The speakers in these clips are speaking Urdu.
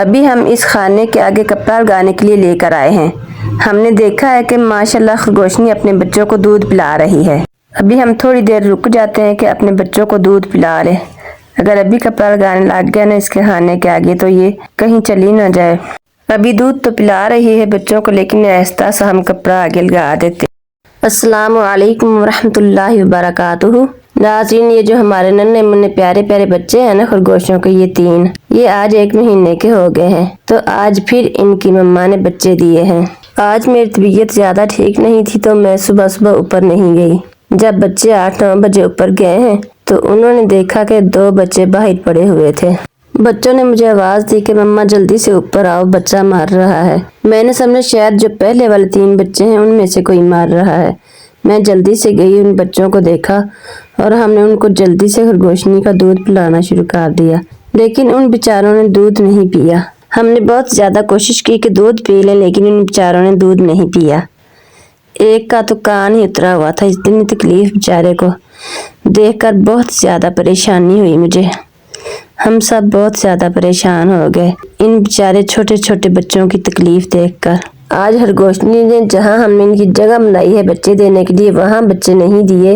ابھی ہم اس خانے کے آگے کپڑا لگانے کے لیے لے کر آئے ہیں۔ ہم نے دیکھا ہے کہ ماشاءاللہ خرگوشنی اپنے بچوں کو دودھ پلا رہی ہے۔ ابھی ہم تھوڑی دیر رک جاتے ہیں کہ اپنے بچوں کو دودھ پلا لے۔ اگر ابھی کپڑا لگانے لگ گیا نا اس کے خانے کے آگے تو یہ کہیں چلی نہ جائے۔ ابھی دودھ تو پلا رہی ہے بچوں کو، لیکن آہستہ سا ہم کپڑا آگے لگا دیتے۔ السلام علیکم ورحمۃ اللہ وبرکاتہ۔ ناظرین، یہ جو ہمارے ننھے منھے پیارے پیارے بچے ہیں نا خرگوشوں کے، یہ 3 یہ آج 1 مہینے کے ہو گئے ہیں، تو آج پھر ان کی مما نے بچے دیے ہیں۔ آج میری طبیعت زیادہ ٹھیک نہیں تھی تو میں صبح اوپر نہیں گئی۔ جب بچے 8-9 بجے اوپر گئے ہیں تو انہوں نے دیکھا کہ 2 بچے باہر پڑے ہوئے تھے۔ بچوں نے مجھے آواز دی کہ مما جلدی سے اوپر آؤ، بچہ مار رہا ہے۔ میں نے سمجھا شاید جو پہلے والے 3 بچے ہیں ان میں سے کوئی مار رہا ہے۔ میں جلدی سے گئی، ان بچوں کو دیکھا اور ہم نے ان کو جلدی سے خرگوشنی کا دودھ پلانا شروع کر دیا، لیکن ان بیچاروں نے دودھ نہیں پیا۔ ہم نے بہت زیادہ کوشش کی کہ دودھ پی لیں، لیکن ان بیچاروں نے دودھ نہیں پیا۔ ایک کا تو کان ہی اترا ہوا تھا۔ اتنی تکلیف بیچارے کو دیکھ کر بہت زیادہ پریشانی ہوئی مجھے۔ ہم سب بہت زیادہ پریشان ہو گئے ان بیچارے چھوٹے چھوٹے بچوں کی تکلیف دیکھ کر۔ آج خرگوشنی نے جہاں ہم نے ان کی جگہ بنائی ہے بچے دینے کے لیے، وہاں بچے نہیں دیے،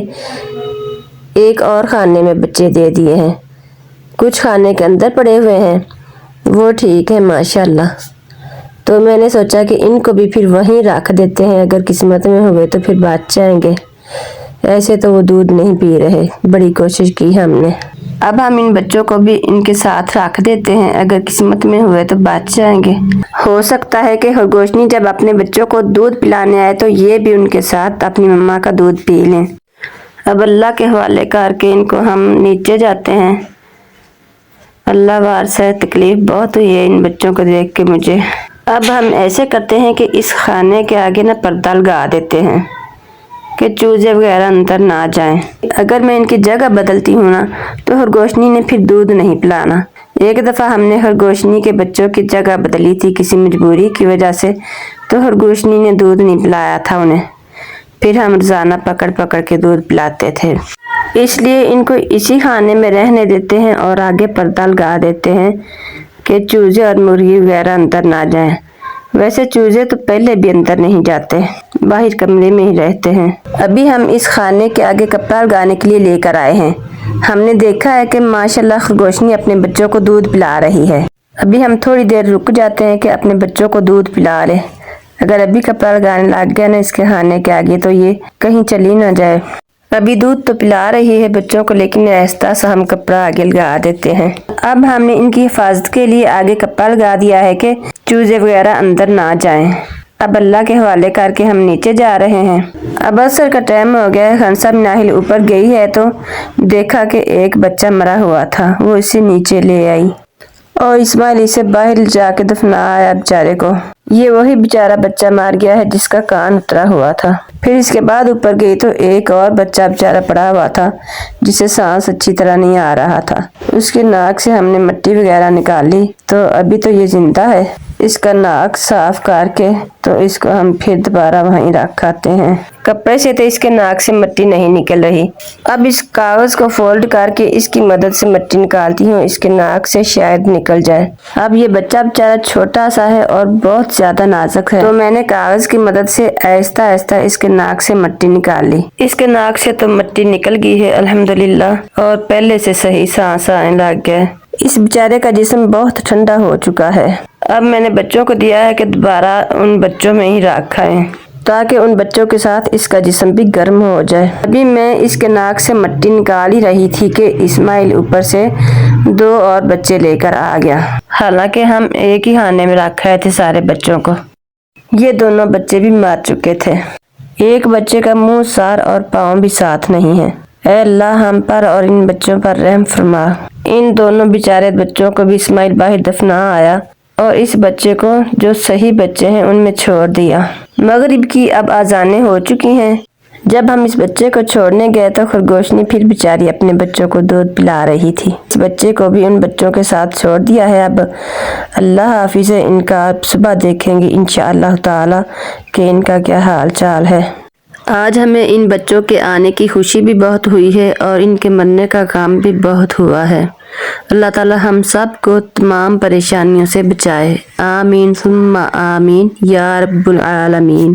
ایک اور خانے میں بچے دے دیے ہیں۔ کچھ خانے کے اندر پڑے ہوئے ہیں، وہ ٹھیک ہے ماشاءاللہ۔ تو میں نے سوچا کہ ان کو بھی پھر وہیں رکھ دیتے ہیں، اگر قسمت میں ہوئے تو پھر بچ جائیں گے۔ ایسے تو وہ دودھ نہیں پی رہے، بڑی کوشش کی ہم نے۔ اب ہم ان بچوں کو بھی ان کے ساتھ رکھ دیتے ہیں، اگر قسمت میں ہوئے تو بچ جائیں گے۔ ہو سکتا ہے کہ خرگوشنی جب اپنے بچوں کو دودھ پلانے آئے تو یہ بھی ان کے ساتھ اپنی مما کا دودھ پی لیں۔ اب اللہ کے حوالے کر کے ان کو ہم نیچے جاتے ہیں۔ اللہ وارث ہے، تکلیف بہت ہوئی ہے ان بچوں کو دیکھ کے مجھے۔ اب ہم ایسے کرتے ہیں کہ اس خانے کے آگے نا پردہ لگا دیتے ہیں کہ چوزے وغیرہ اندر نہ جائیں۔ اگر میں ان کی جگہ بدلتی ہوں نا تو خرگوشنی نے پھر دودھ نہیں پلانا۔ ایک دفعہ ہم نے خرگوشنی کے بچوں کی جگہ بدلی تھی کسی مجبوری کی وجہ سے، تو خرگوشنی نے دودھ نہیں پلایا تھا انہیں، پھر ہم روزانہ پکڑ پکڑ کے دودھ پلاتے تھے۔ اس لیے ان کو اسی خانے میں رہنے دیتے ہیں اور آگے پردہ لگا دیتے ہیں کہ چوزے اور مرغی وغیرہ اندر نہ جائیں۔ ویسے چوزے تو پہلے بھی اندر نہیں جاتے، باہر کمرے میں ہی رہتے ہیں۔ ابھی ہم اس خانے کے آگے کپڑا لگانے کے لیے لے کر آئے ہیں۔ ہم نے دیکھا ہے کہ ماشاءاللہ خرگوشنی اپنے بچوں کو دودھ پلا رہی ہے۔ ابھی ہم تھوڑی دیر رک جاتے ہیں کہ اپنے بچوں کو دودھ پلا لے۔ اگر ابھی کپڑا لگانے لگ گیا نا اس کے خانے کے آگے تو یہ کہیں چلی نہ جائے۔ ابھی دودھ تو پلا رہی ہے بچوں کو، لیکن آہستہ سا ہم کپڑا آگے لگا دیتے ہیں۔ اب ہم نے ان کی حفاظت کے لیے آگے کپڑا لگا دیا ہے کہ چوزے وغیرہ اندر نہ جائیں۔ اب اللہ کے حوالے کر کے ہم نیچے جا رہے ہیں۔ اب عصر کا ٹائم ہو گیا ہے۔ خنسا بن ناہل اوپر گئی ہے تو دیکھا کہ ایک بچہ مرا ہوا تھا، وہ اسے نیچے لے آئی اور اسماعیل اسے باہر جا کے دفنایا بیچارے کو۔ یہ وہی بیچارہ بچہ مار گیا ہے جس کا کان اترا ہوا تھا۔ پھر اس کے بعد اوپر گئی تو ایک اور بچہ بیچارہ پڑا ہوا تھا جسے سانس اچھی طرح نہیں آ رہا تھا۔ اس کے ناک سے ہم نے مٹی وغیرہ نکالی، تو ابھی تو یہ زندہ ہے۔ اس کا ناک صاف کر کے تو اس کو ہم پھر دوبارہ وہیں رکھ آتے ہیں۔ کپڑے سے تو اس کے ناک سے مٹی نہیں نکل رہی۔ اب اس کاغذ کو فولڈ کر کے اس کی مدد سے مٹی نکالتی ہوں، اس کے ناک سے شاید نکل جائے۔ اب یہ بچہ بیچارہ چھوٹا سا ہے اور بہت زیادہ نازک ہے، تو میں نے کاغذ کی مدد سے آہستہ آہستہ اس کے ناک سے مٹی نکال لی۔ اس کے ناک سے تو مٹی نکل گئی ہے الحمدللہ، اور پہلے سے صحیح سانس آنے لگ گیا۔ اس بیچارے کا جسم بہت ٹھنڈا ہو چکا ہے۔ اب میں نے بچوں کو دیا ہے کہ دوبارہ ان بچوں میں ہی رکھائیں تاکہ ان بچوں کے ساتھ اس کا جسم بھی گرم ہو جائے۔ ابھی میں اس کے ناک سے مٹی نکال ہی رہی تھی کہ اسماعیل اوپر سے 2 اور بچے لے کر آ گیا۔ حالانکہ ہم ایک ہی خانے میں رکھے تھے سارے بچوں کو۔ یہ دونوں بچے بھی مار چکے تھے۔ ایک بچے کا منہ، سر اور پاؤں بھی ساتھ نہیں ہے۔ اے اللہ ہم پر اور ان بچوں پر رحم فرما۔ ان دونوں بیچارے بچوں کو بھی اسماعیل باہر دفنا آیا اور اس بچے کو جو صحیح بچے ہیں ان میں چھوڑ دیا۔ مغرب کی اب اذانیں ہو چکی ہیں۔ جب ہم اس بچے کو چھوڑنے گئے تو خرگوشنی پھر بیچاری اپنے بچوں کو دودھ پلا رہی تھی۔ اس بچے کو بھی ان بچوں کے ساتھ چھوڑ دیا ہے۔ اب اللہ حافظ ہے، ان کا صبح دیکھیں گے انشاءاللہ تعالی کہ ان کا کیا حال چال ہے۔ آج ہمیں ان بچوں کے آنے کی خوشی بھی بہت ہوئی ہے اور ان کے مرنے کا غم بھی بہت ہوا ہے۔ اللہ تعالی ہم سب کو تمام پریشانیوں سے بچائے، آمین ثم آمین یا رب العالمین۔